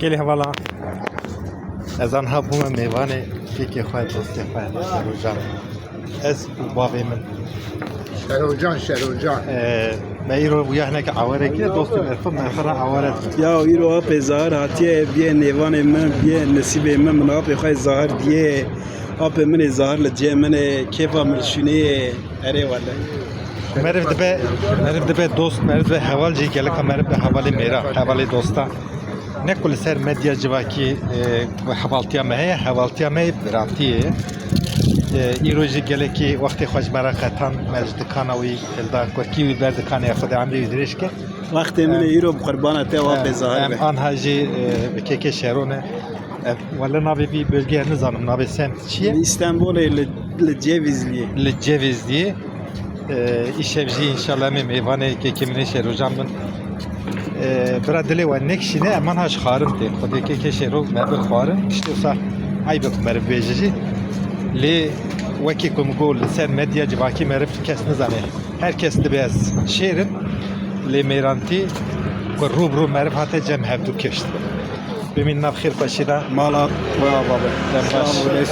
گلی حوالا از آنها بوم میوانه که خواهی دوستی خواهی شروجان از بابی من شروجان ما ایرو بویا هنک عواره که دوستی برفت مرخرا عواره یا ایرو آپ ظاهر هاتیه بیه نیوان من بیه نصیب من آپ خواهی ظاهر دیه آپ من ظاهر لجه من کیفا ملشونه اره والا مرف دبه دوست مرف به حوال جی گله که مرف به حوالی میرا حوالی دوستا نه کل سر مدیا جواکی حوالتیا مه حوالتیا مه براتیه ایروژی گله کی وقتی خوش مرا خطان مجد کانوی الدا کرکی وی برد کانی خود عمری ویدرش که وقت من ایرو قربانه ته آپ ظاهر به آن هاجی که شهرونه ولی نابی بی بلگه نزانم نابی سمت چیه استانبول لجه ویزلیه لجویزدی işevci inşallah meyvane ki kimine şerucan ben bradeli ve nekşine aman haş xarım te xodi ki şeru me be xarım işte sa ay be mer bejici li veki kum gol sen medya civaki merif kes nizane herkes de beyaz şehrin li meyranti ko rubru merif hate cem hevdu keşt bemin nab khir paşida mala baba ben baş